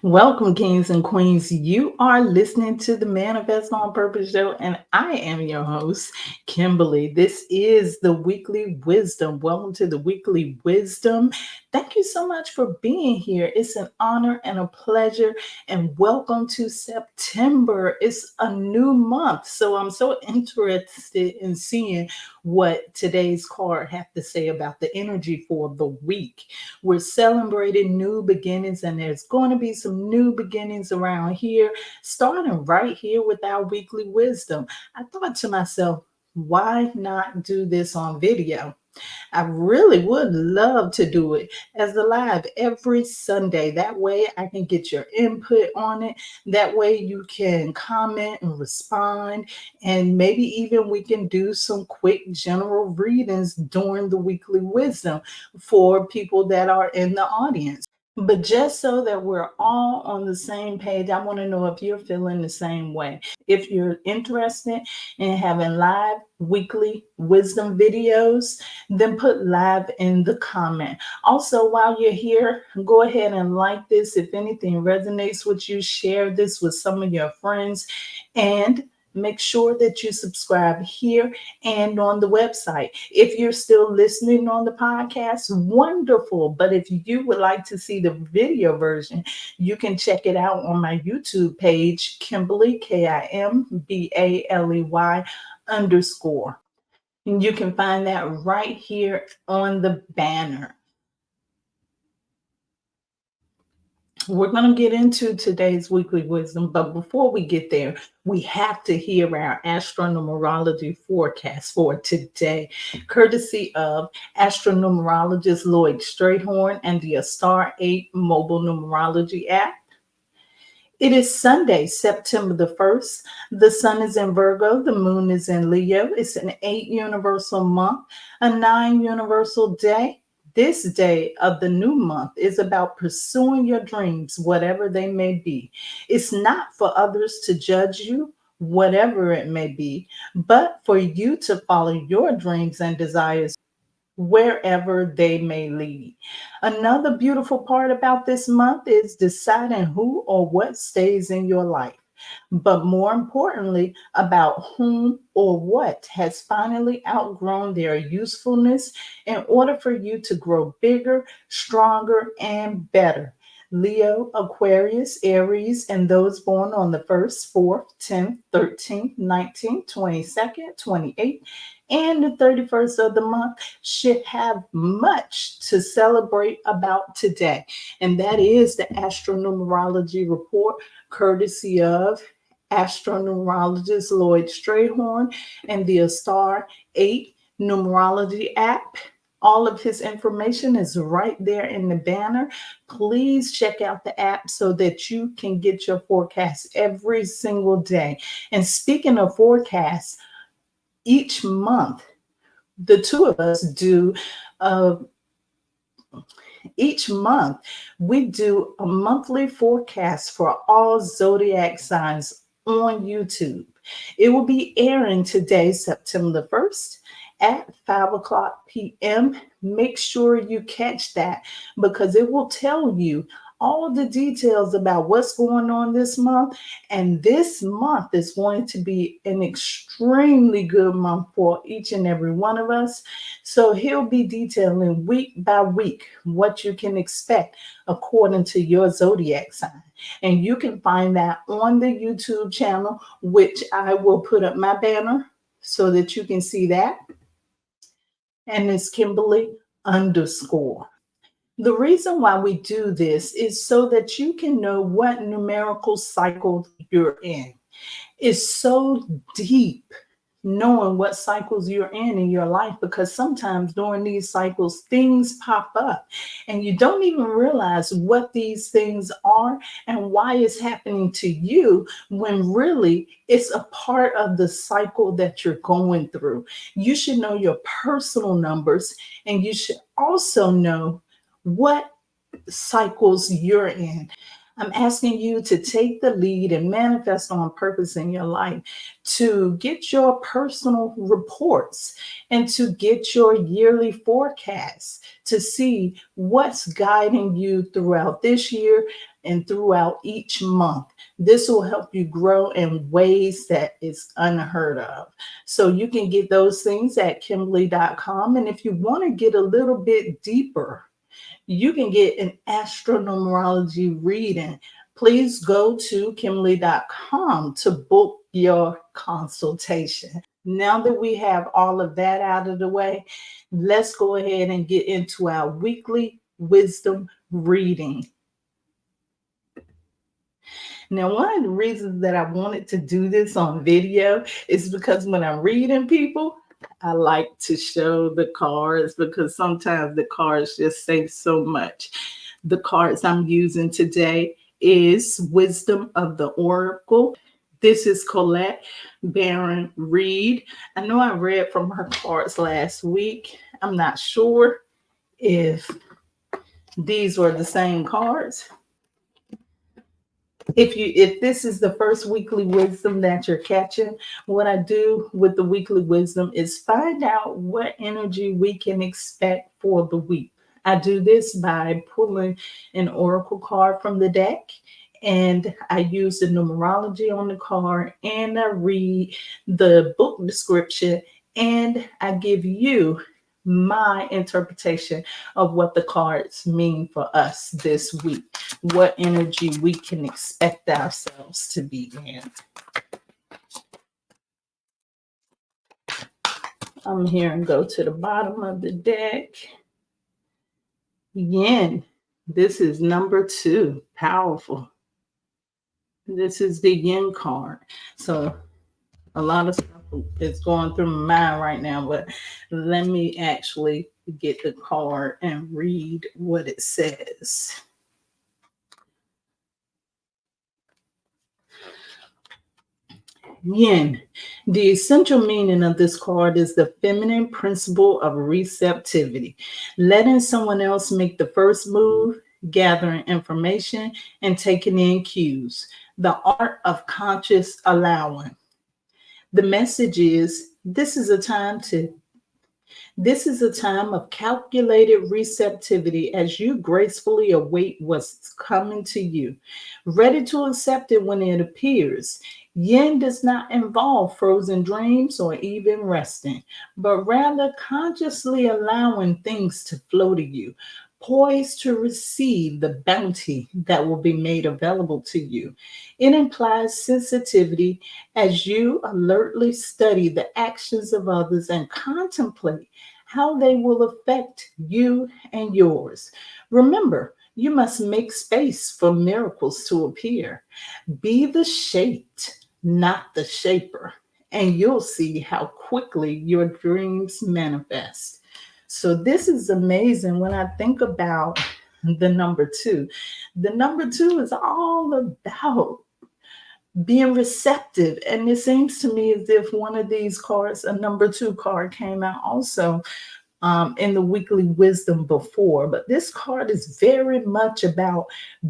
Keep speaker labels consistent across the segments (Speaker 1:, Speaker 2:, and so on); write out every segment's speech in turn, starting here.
Speaker 1: Welcome, kings and queens. You are listening to the Manifest on Purpose show, and I am your host, Kimbaley. This is the weekly wisdom. Welcome to the weekly wisdom. Thank you so much for being here. It's an honor and a pleasure, and welcome to September. It's a new month, so I'm so interested in seeing what today's card have to say about the energy for the week. We're celebrating new beginnings, and there's going to be some new beginnings around here, starting right here with our weekly wisdom. I thought to myself, why not do this on video? I really would love to do it as a live every Sunday. That way I can get your input on it. That way you can comment and respond. And maybe even we can do some quick general readings during the weekly wisdom for people that are in the audience. But just so that we're all on the same page, I want to know if you're feeling the same way. If you're interested in having live weekly wisdom videos, then put live in the comment. Also, while you're here, go ahead and like this. If anything resonates with you, share this with some of your friends, and make sure that you subscribe here and on the website. If you're still listening on the podcast, wonderful. But if you would like to see the video version, you can check it out on my YouTube page, Kimbaley, Kimbaley _. And you can find that right here on the banner. We're going to get into today's weekly wisdom, but before we get there, we have to hear our Astro-Numerology forecast for today, courtesy of Astro-Numerologist LLoyd Strayhorn and the Star 8 mobile numerology app. It is Sunday, September the 1st. The sun is in Virgo, the moon is in Leo. It's an 8 universal month, a 9 universal day. This day of the new month is about pursuing your dreams, whatever they may be. It's not for others to judge you, whatever it may be, but for you to follow your dreams and desires wherever they may lead. Another beautiful part about this month is deciding who or what stays in your life, but more importantly, about whom or what has finally outgrown their usefulness in order for you to grow bigger, stronger, and better. Leo, Aquarius, Aries, and those born on the 1st, 4th, 10th, 13th, 19th, 22nd, 28th, and the 31st of the month should have much to celebrate about today. And that is the Astro-Numerology Report, courtesy of Astro-Numerologist LLoyd Strayhorn and the Star 8 Numerology app. All of his information is right there in the banner. Please check out the app so that you can get your forecast every single day. And speaking of forecasts, each month, the two of us do uh, each month, we do a monthly forecast for all zodiac signs on YouTube. It will be airing today, September the 1st at 5 o'clock p.m. Make sure you catch that because it will tell you all of the details about what's going on this month. And this month is going to be an extremely good month for each and every one of us. So he'll be detailing week by week what you can expect according to your zodiac sign. And you can find that on the YouTube channel, which I will put up my banner so that you can see that. And it's Kimbaley _. The reason why we do this is so that you can know what numerical cycle you're in. It's so deep knowing what cycles you're in your life, because sometimes during these cycles things pop up and you don't even realize what these things are and why it's happening to you, when really it's a part of the cycle that you're going through. You should know your personal numbers, and you should also know what cycles you're in. I'm asking you to take the lead and manifest on purpose in your life, to get your personal reports and to get your yearly forecasts to see what's guiding you throughout this year, and throughout each month. This will help you grow in ways that is unheard of. So you can get those things at Kimbaley.com. And if you want to get a little bit deeper, you can get an Astro-Numerology reading. Please go to Kimbaley.com to book your consultation. Now that we have all of that out of the way, let's go ahead and get into our weekly wisdom reading. Now, one of the reasons that I wanted to do this on video is because when I'm reading people, I like to show the cards because sometimes the cards just say so much. The cards I'm using today is Wisdom of the Oracle. This is Colette Baron Reed. I know I read from her cards last week. I'm not sure if these were the same cards. If this is the first weekly wisdom that you're catching, what I do with the weekly wisdom is find out what energy we can expect for the week. I do this by pulling an oracle card from the deck, and I use the numerology on the card, and I read the book description, and I give you my interpretation of what the cards mean for us this week, what energy we can expect ourselves to be in. I'm here and go to the bottom of the deck. Yin. This is number 2. Powerful. This is the yin card. So a lot of stuff is going through my mind right now, but let me actually get the card and read what it says. Yin. The essential meaning of this card is the feminine principle of receptivity, letting someone else make the first move, gathering information, and taking in cues. The art of conscious allowing. The message is this is a time of calculated receptivity as you gracefully await what's coming to you, ready to accept it when it appears. Yin does not involve frozen dreams or even resting, but rather consciously allowing things to flow to you, poised to receive the bounty that will be made available to you. It implies sensitivity as you alertly study the actions of others and contemplate how they will affect you and yours. Remember, you must make space for miracles to appear. Be the shaped, not the shaper, and you'll see how quickly your dreams manifest. So this is amazing when I think about the number 2. The number 2 is all about being receptive. And it seems to me as if one of these cards, a number 2 card, came out also in the weekly wisdom before. But this card is very much about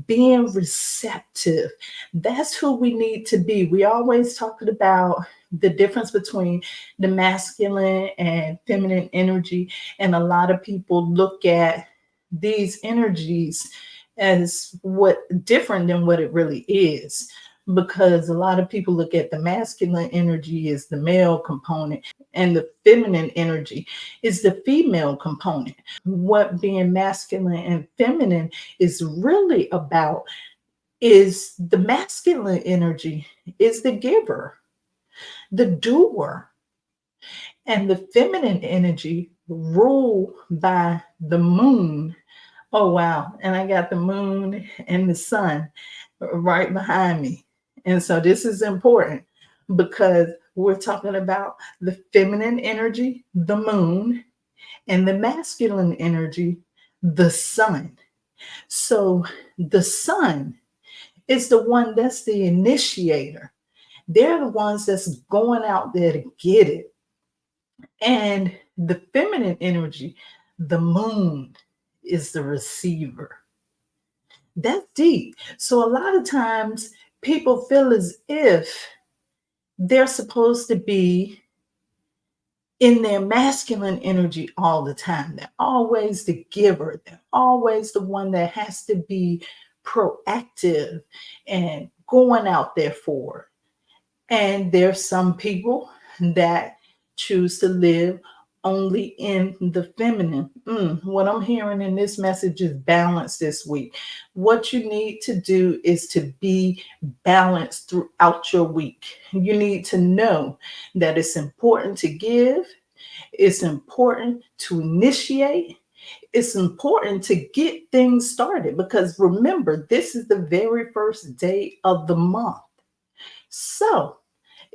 Speaker 1: being receptive. That's who we need to be. We always talked about the difference between the masculine and feminine energy. And a lot of people look at these energies as what different than what it really is, because a lot of people look at the masculine energy as the male component and the feminine energy is the female component. What being masculine and feminine is really about is the masculine energy is the giver, the doer, and the feminine energy ruled by the moon. Oh, wow. And I got the moon and the sun right behind me. And so this is important because we're talking about the feminine energy, the moon, and the masculine energy, the sun. So the sun is the one that's the initiator. They're the ones that's going out there to get it. And the feminine energy, the moon, is the receiver. That's deep. So a lot of times people feel as if they're supposed to be in their masculine energy all the time. They're always the giver. They're always the one that has to be proactive and going out there for it. And there's some people that choose to live only in the feminine. What I'm hearing in this message is balance this week. What you need to do is to be balanced throughout your week. You need to know that it's important to give, it's important to initiate, it's important to get things started, because remember, this is the very first day of the month. So,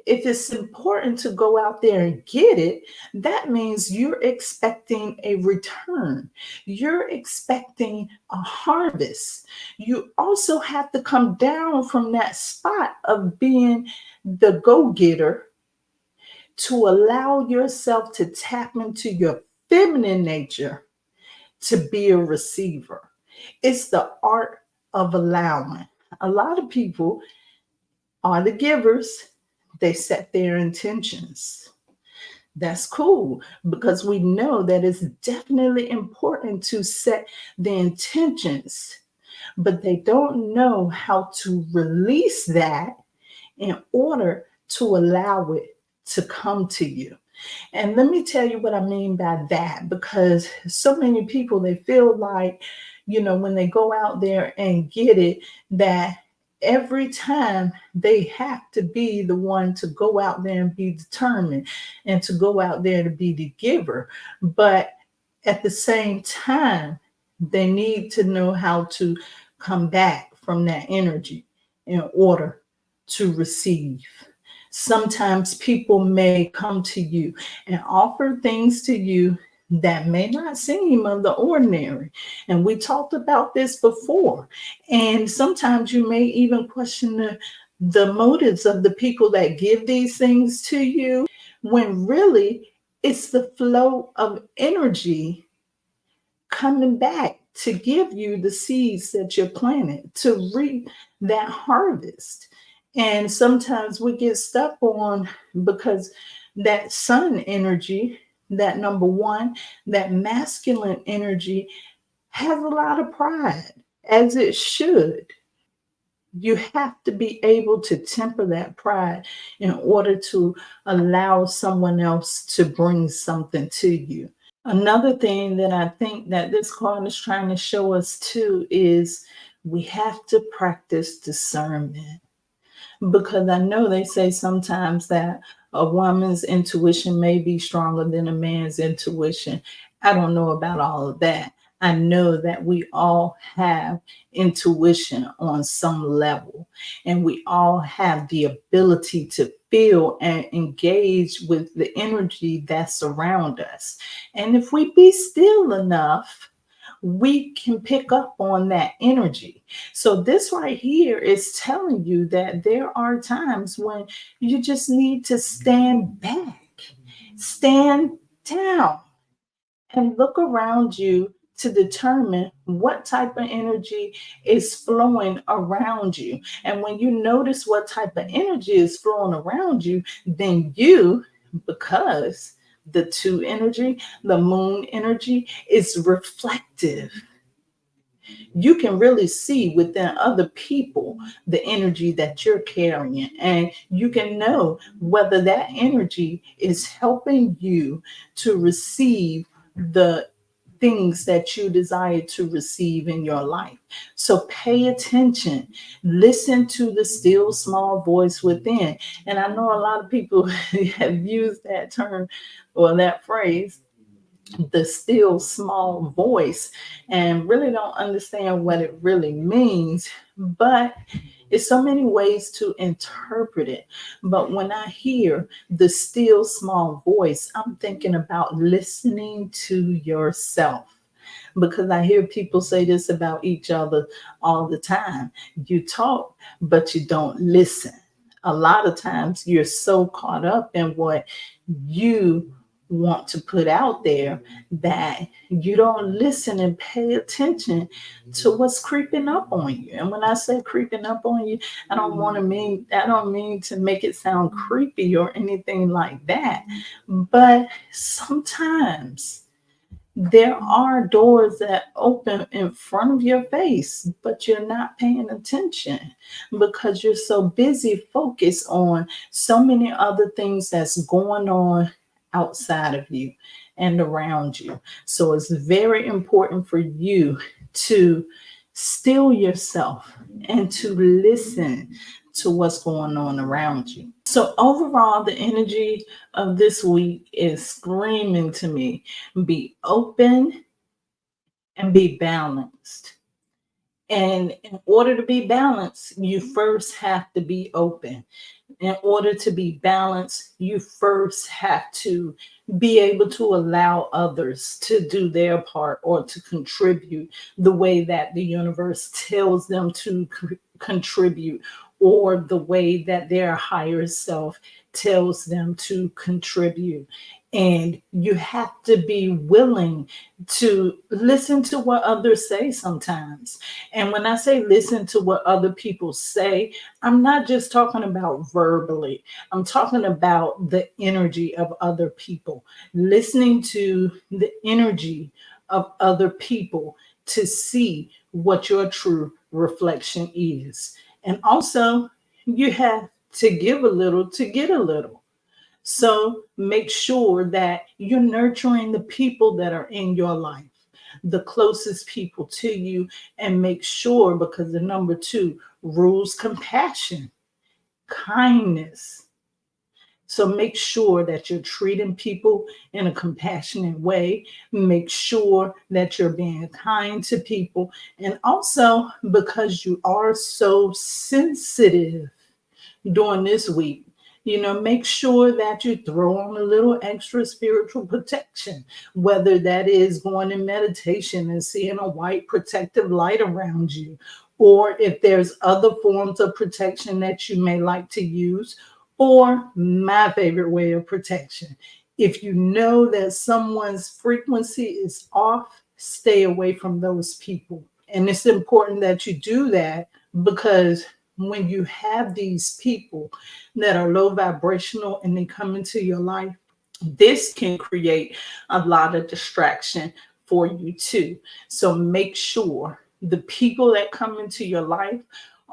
Speaker 1: if it's important to go out there and get it, that means you're expecting a return. You're expecting a harvest. You also have to come down from that spot of being the go-getter to allow yourself to tap into your feminine nature to be a receiver. It's the art of allowing. A lot of people are the givers, they set their intentions. That's cool, because we know that it's definitely important to set the intentions, but they don't know how to release that in order to allow it to come to you. And let me tell you what I mean by that, because so many people, they feel like, when they go out there and get it, that every time they have to be the one to go out there and be determined and to go out there to be the giver. But at the same time, they need to know how to come back from that energy in order to receive. Sometimes people may come to you and offer things to you that may not seem of the ordinary. And we talked about this before. And sometimes you may even question the motives of the people that give these things to you, when really it's the flow of energy coming back to give you the seeds that you're planting to reap that harvest. And sometimes we get stuck on, because that sun energy, that number one, that masculine energy has a lot of pride, as it should. You have to be able to temper that pride in order to allow someone else to bring something to you. Another thing that I think that this card is trying to show us too is we have to practice discernment, because I know they say sometimes that a woman's intuition may be stronger than a man's intuition. I don't know about all of that. I know that we all have intuition on some level, and we all have the ability to feel and engage with the energy that's around us. And if we be still enough, we can pick up on that energy. So this right here is telling you that there are times when you just need to stand back, stand down, and look around you to determine what type of energy is flowing around you. And when you notice what type of energy is flowing around you, then you, because the two energy, the moon energy, is reflective. You can really see within other people the energy that you're carrying, and you can know whether that energy is helping you to receive the things that you desire to receive in your life. So pay attention, listen to the still small voice within. And I know a lot of people have used that term or that phrase, the still small voice, and really don't understand what it really means. But it's so many ways to interpret it. But when I hear the still small voice, I'm thinking about listening to yourself, because I hear people say this about each other all the time. You talk, but you don't listen. A lot of times you're so caught up in what you want to put out there that you don't listen and pay attention to what's creeping up on you. And when I say creeping up on you, I don't mean to make it sound creepy or anything like that. But sometimes There are doors that open in front of your face, but you're not paying attention because you're so busy focused on so many other things that's going on outside of you and around you. So it's very important for you to still yourself and to listen to what's going on around you. So overall, the energy of this week is screaming to me, be open and be balanced. And in order to be balanced, you first have to be open. In order to be balanced, you first have to be able to allow others to do their part or to contribute the way that the universe tells them to contribute, or the way that their higher self tells them to contribute. And you have to be willing to listen to what others say sometimes. And when I say listen to what other people say, I'm not just talking about verbally, I'm talking about the energy of other people, listening to the energy of other people to see what your true reflection is. And also, you have to give a little to get a little. So make sure that you're nurturing the people that are in your life, the closest people to you, and make sure, because the number two rules compassion, kindness. So make sure that you're treating people in a compassionate way. Make sure that you're being kind to people. And also, because you are so sensitive during this week, make sure that you throw on a little extra spiritual protection, whether that is going in meditation and seeing a white protective light around you, or if there's other forms of protection that you may like to use, or my favorite way of protection. If you know that someone's frequency is off, stay away from those people. And it's important that you do that, because when you have these people that are low vibrational and they come into your life, this can create a lot of distraction for you too. So make sure the people that come into your life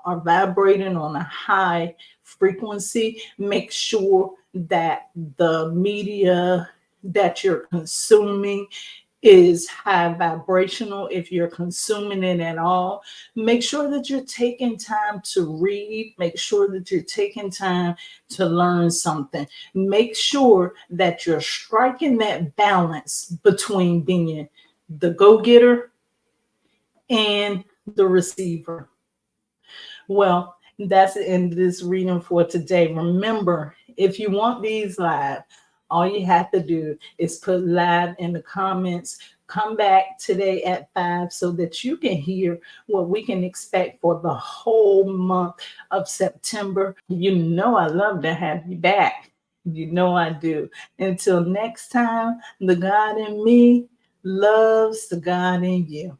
Speaker 1: are vibrating on a high frequency. Make sure that the media that you're consuming is high vibrational. If you're consuming it at all, make sure that you're taking time to read. Make sure that you're taking time to learn something. Make sure that you're striking that balance between being the go-getter and the receiver. Well, that's the end of this reading for today. Remember, if you want these live, all you have to do is put live in the comments. Come back today at 5 so that you can hear what we can expect for the whole month of September. You know I love to have you back. You know I do. Until next time, the God in me loves the God in you.